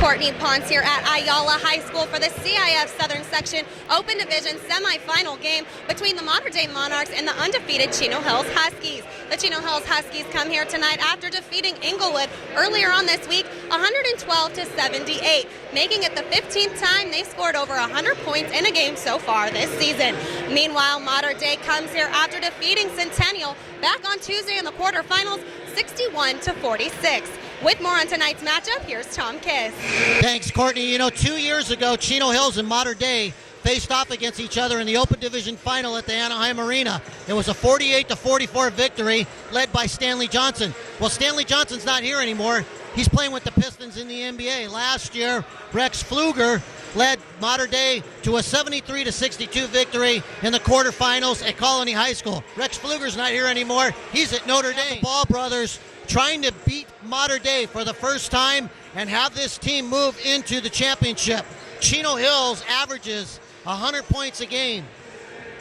Courtney Ponce here at Ayala High School for the CIF Southern Section Open Division Semi-final game between the Mater Dei Monarchs and the undefeated Chino Hills Huskies. The Chino Hills Huskies come here tonight after defeating Inglewood earlier on this week, 112-78, making it the 15th time they've scored over 100 points in a game so far this season. Meanwhile, Mater Dei comes here after defeating Centennial back on Tuesday in the quarterfinals, 61-46. With more on tonight's matchup, here's Tom Kiss. Thanks, Courtney. You know, 2 years ago, Chino Hills and Mater Dei faced off against each other in the Open Division Final at the Anaheim Arena. It was a 48-44 victory led by Stanley Johnson. Well, Stanley Johnson's not here anymore. He's playing with the Pistons in the NBA. Last year, Rex Pfluger led Mater Dei to a 73-62 victory in the quarterfinals at Colony High School. Rex Pfluger's not here anymore. He's at Notre Dame. The Ball brothers trying to beat Mater Dei for the first time and have this team move into the championship. Chino Hills averages 100 points a game.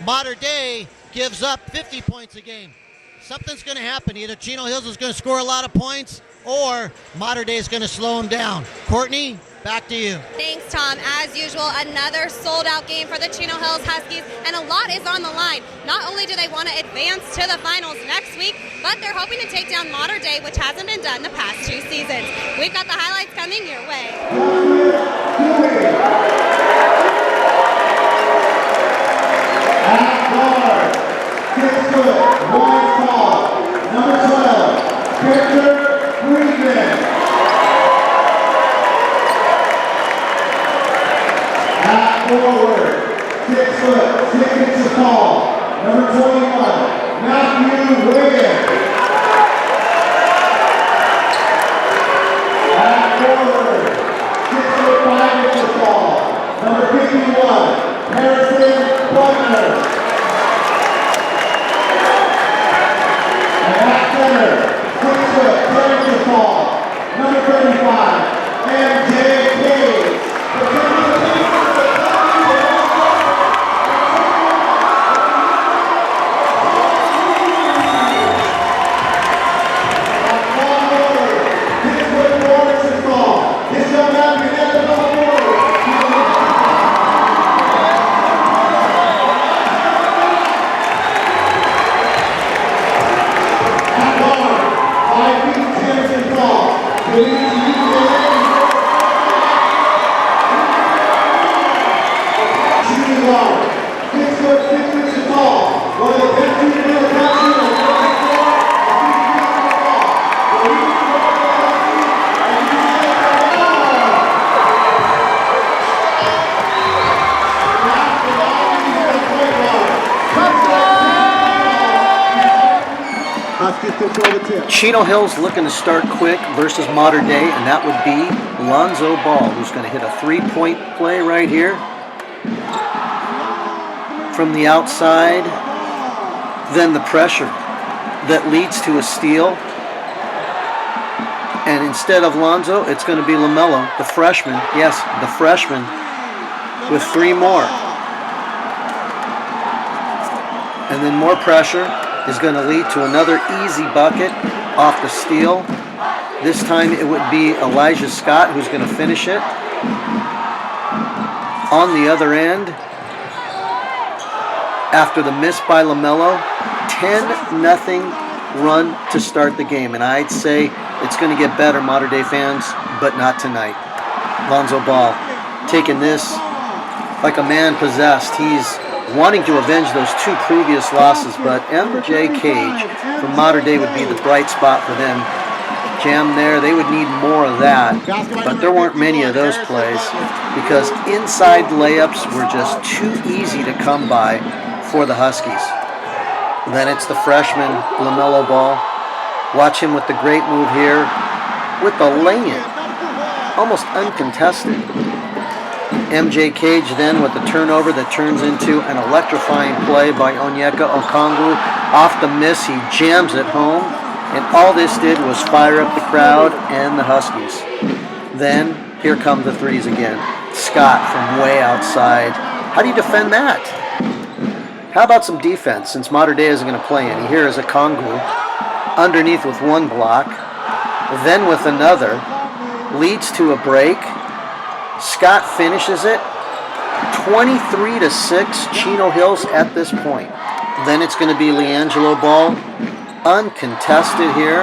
Mater Dei gives up 50 points a game. Something's going to happen. Either Chino Hills is going to score a lot of points or Mater Dei is going to slow them down. Courtney, back to you. Thanks, Tom. As usual, another sold-out game for the Chino Hills Huskies, and a lot is on the line. Not only do they want to advance to the finals next week, but they're hoping to take down Mater Dei, which hasn't been done the past 2 seasons. We've got the highlights coming your way. At guard, 6 foot, 1 tall, number 12, Victor Friedman. At forward, 6 foot, 6 inches tall, number 21, Matthew Wiggins. At forward, 6 foot 5 inches tall, number 51, Harrison Butler. And at center, 6 foot 10 inches tall, number 35, MJ Cage. Chino Hills looking to start quick versus Mater Dei, and that would be Lonzo Ball, who's going to hit a 3-point play right here from the outside. Then the pressure that leads to a steal. And instead of Lonzo, it's going to be LaMelo, the freshman. Yes, the freshman with 3 more. And then more pressure is going to lead to another easy bucket off the steal. This time it would be Elijah Scott who's going to finish it. On the other end, after the miss by LaMelo, 10-0 run to start the game. And I'd say it's going to get better, Mater Dei fans, but not tonight. Lonzo Ball taking this like a man possessed. He's wanting to avenge those 2 previous losses, but MJ Cage from Mater Dei would be the bright spot for them. Jam there, they would need more of that, but there weren't many of those plays because inside layups were just too easy to come by for the Huskies. Then it's the freshman, LaMelo Ball. Watch him with the great move here with the lay-in, almost uncontested. MJ Cage then with the turnover that turns into an electrifying play by Onyeka Okongwu. Off the miss, he jams it home, and all this did was fire up the crowd and the Huskies. Then, here come the threes again. Scott from way outside. How do you defend that? How about some defense, since Mater Dei isn't going to play any? Here is Okongwu, underneath with 1 block, then with another, leads to a break, Scott finishes it 23-6, Chino Hills at this point. Then it's going to be Liangelo Ball, uncontested here.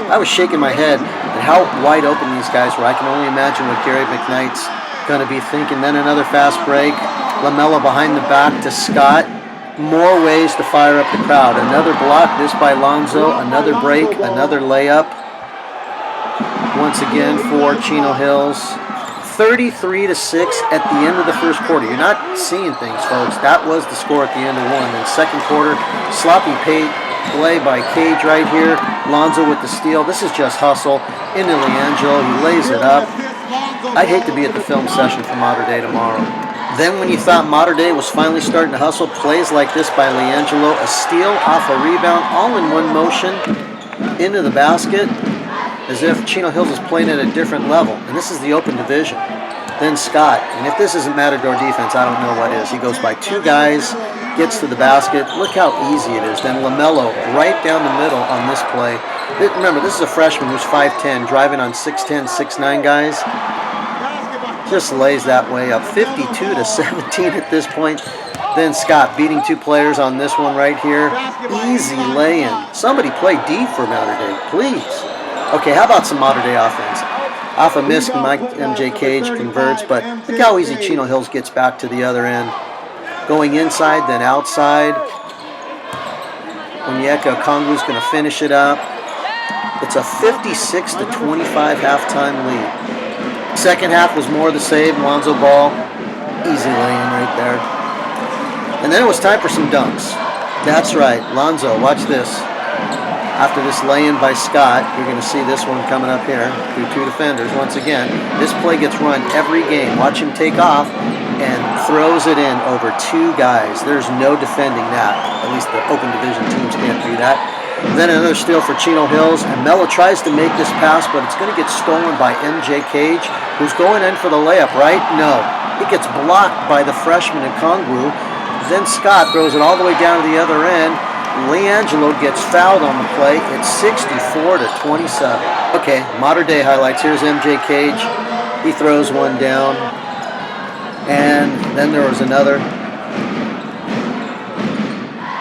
I was shaking my head at how wide open these guys were. I can only imagine what Gary McKnight's going to be thinking. Then another fast break. LaMelo behind the back to Scott. More ways to fire up the crowd. Another block, this by Lonzo. Another break, another layup. Once again for Chino Hills. 33-6 at the end of the first quarter. You're not seeing things, folks. That was the score at the end of one. Then second quarter, sloppy play by Cage right here. Lonzo with the steal. This is just hustle. Into Liangelo. He lays it up. I'd hate to be at the film session for Mater Dei tomorrow. Then when you thought Mater Dei was finally starting to hustle, plays like this by Liangelo. A steal off a rebound, all in one motion, into the basket, as if Chino Hills is playing at a different level. And this is the open division. Then Scott, and if this isn't Mater Dei defense, I don't know what is. He goes by two guys, gets to the basket. Look how easy it is. Then LaMelo right down the middle on this play. Remember, this is a freshman who's 5'10", driving on 6'10", 6'9" guys. Just lays that way up. 52-17 at this point. Then Scott beating two players on this one right here. Easy lay-in. Somebody play D for Mater Dei, please. Okay, how about some Mater Dei offense? Off a miss, Mike MJ Cage converts, but look how easy Chino Hills gets back to the other end. Going inside, then outside. Onyeka Okongwu's going to finish it up. It's a 56-25 halftime lead. Second half was more the same. Lonzo Ball, easy lay-in right there. And then it was time for some dunks. That's right, Lonzo, watch this. After this lay-in by Scott, you're going to see this one coming up here through two defenders. Once again, this play gets run every game. Watch him take off and throws it in over two guys. There's no defending that. At least the open division teams can't do that. Then another steal for Chino Hills, and Melo tries to make this pass, but it's going to get stolen by MJ Cage, who's going in for the layup, right? No. It gets blocked by the freshman Okongwu. Then Scott throws it all the way down to the other end. Liangelo gets fouled on the play. It's 64-27. Okay, Mater Dei highlights. Here's MJ Cage. He throws one down. And then there was another.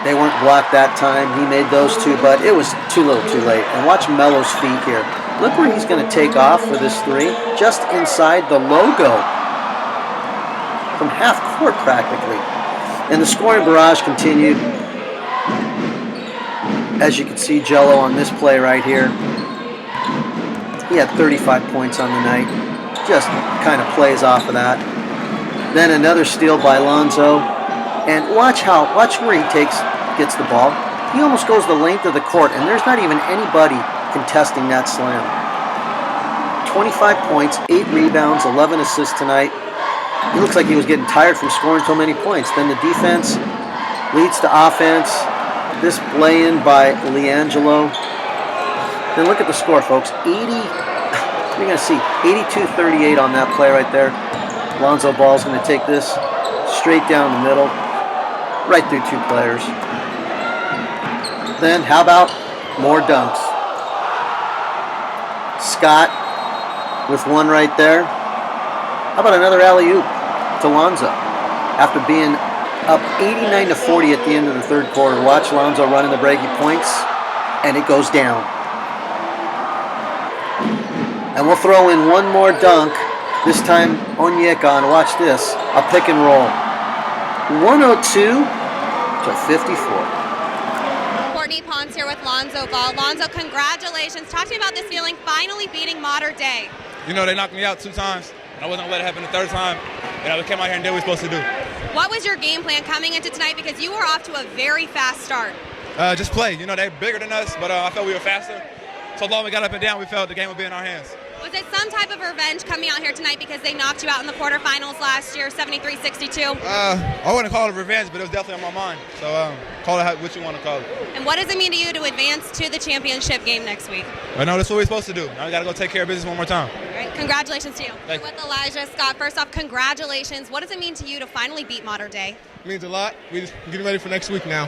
They weren't blocked that time. He made those two, but it was too little too late. And watch Melo's feet here. Look where he's going to take off for this three. Just inside the logo. From half court practically. And the scoring barrage continued. As you can see, Jello on this play right here. He had 35 points on the night. Just kind of plays off of that. Then another steal by Lonzo. And watch where he gets the ball. He almost goes the length of the court, and there's not even anybody contesting that slam. 25 points, 8 rebounds, 11 assists tonight. He looks like he was getting tired from scoring so many points. Then the defense leads to offense. This play-in by Liangelo. Then look at the score, folks. You're going to see 82-38 on that play right there. Lonzo Ball's going to take this straight down the middle, right through two players. Then, how about more dunks? Scott with one right there. How about another alley-oop to Lonzo? After being up 89-40 at the end of the third quarter. Watch Lonzo running the break. He points, and it goes down. And we'll throw in one more dunk. This time, Onyeka on. Watch this. A pick and roll. 102-54. Courtney Pons here with Lonzo Ball. Lonzo, congratulations. Talk to me about this feeling, finally beating Mater Dei. You know, they knocked me out 2 times, and I wasn't going to let it happen the third time. And I came out here and did what we were supposed to do. What was your game plan coming into tonight? Because you were off to a very fast start. Just play. You know, they're bigger than us, but I felt we were faster. So long we got up and down, we felt the game would be in our hands. Was it some type of revenge coming out here tonight because they knocked you out in the quarterfinals last year, 73-62? I wouldn't call it revenge, but it was definitely on my mind. So call it what you want to call it. And what does it mean to you to advance to the championship game next week? I know that's what we're supposed to do. Now we got to go take care of business one more time. All right, congratulations to you. Thank you. With Elijah, Scott, first off, congratulations. What does it mean to you to finally beat Mater Dei? It means a lot. We're just getting ready for next week now.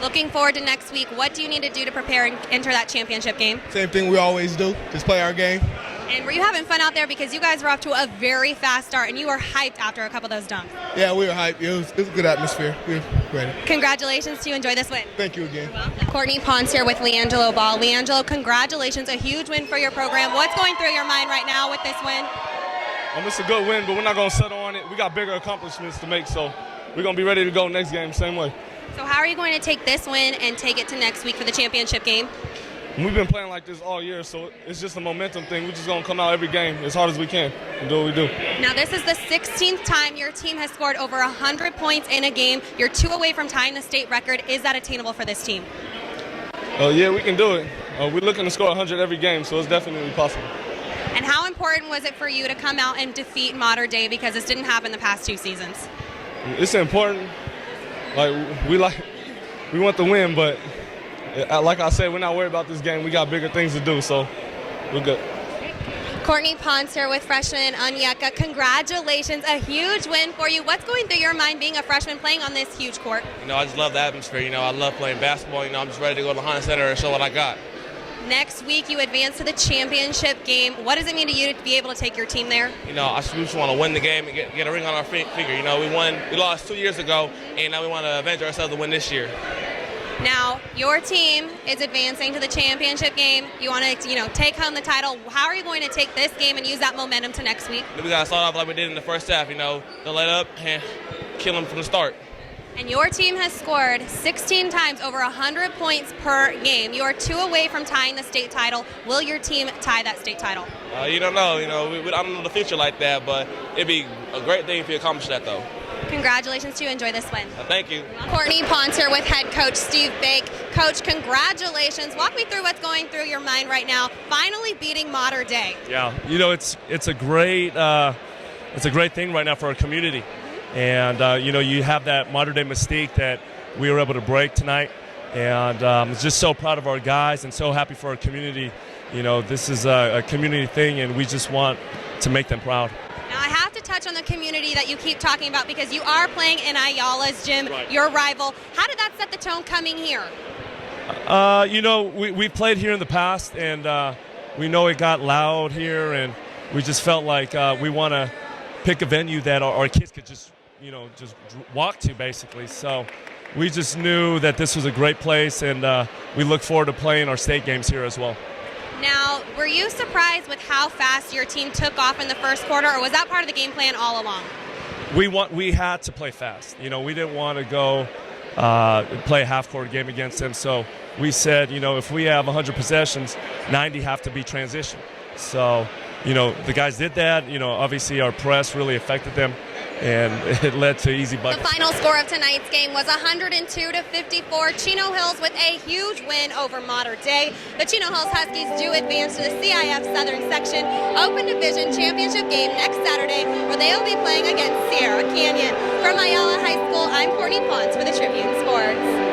Looking forward to next week. What do you need to do to prepare and enter that championship game? Same thing we always do. Just play our game. And were you having fun out there, because you guys were off to a very fast start and you were hyped after a couple of those dunks? Yeah, we were hyped. It was a good atmosphere. We were ready. Congratulations to you. Enjoy this win. Thank you again. Courtney Pons here with Liangelo Ball. Liangelo, congratulations. A huge win for your program. What's going through your mind right now with this win? It's a good win, but we're not going to settle on it. We got bigger accomplishments to make, so we're going to be ready to go next game same way. So how are you going to take this win and take it to next week for the championship game? We've been playing like this all year, so it's just a momentum thing. We're just going to come out every game as hard as we can and do what we do. Now, this is the 16th time your team has scored over 100 points in a game. You're 2 away from tying the state record. Is that attainable for this team? Yeah, we can do it. We're looking to score 100 every game, so it's definitely possible. And how important was it for you to come out and defeat Mater Dei, because this didn't happen the past 2 seasons? It's important. We want the win, but like I said, we're not worried about this game. We got bigger things to do, so we're good. Courtney Pons here with freshman Onyeka. Congratulations, a huge win for you. What's going through your mind being a freshman playing on this huge court? I just love the atmosphere. I love playing basketball. I'm just ready to go to the Honda Center and show what I got. Next week, you advance to the championship game. What does it mean to you to be able to take your team there? We just want to win the game and get a ring on our finger. We lost 2 years ago, and now we want to avenge ourselves to win this year. Now, your team is advancing to the championship game. You want to, take home the title. How are you going to take this game and use that momentum to next week? We got to start off like we did in the first half. Don't let up and kill them from the start. And your team has scored 16 times over 100 points per game. You are 2 away from tying the state title. Will your team tie that state title? You don't know. I don't know the future like that, but it'd be a great thing if you accomplish that, though. Congratulations to you. Enjoy this win. Thank you. Courtney Pons here with head coach Steve Bake. Coach, congratulations. Walk me through what's going through your mind right now, finally beating Mater Dei. Yeah, it's a great thing right now for our community. And, you have that Mater Dei mystique that we were able to break tonight. And I'm just so proud of our guys and so happy for our community. This is a community thing, and we just want to make them proud. Now, I have to touch on the community that you keep talking about, because you are playing in Ayala's gym, right. Your rival. How did that set the tone coming here? We've played here in the past, and we know it got loud here, and we just felt like we want to pick a venue that our kids could just walk to, basically. So we just knew that this was a great place, and we look forward to playing our state games here as well. Now, were you surprised with how fast your team took off in the first quarter, or was that part of the game plan all along? We had to play fast. We didn't want to go play a half-court game against them. So we said, if we have 100 possessions, 90 have to be transition. So, the guys did that. Obviously our press really affected them, and it led to easy buckets. The final score of tonight's game was 102-54. Chino Hills with a huge win over Mater Dei. The Chino Hills Huskies do advance to the CIF Southern Section Open Division Championship game next Saturday, where they will be playing against Sierra Canyon. From Ayala High School, I'm Courtney Pons for the Tribune Sports.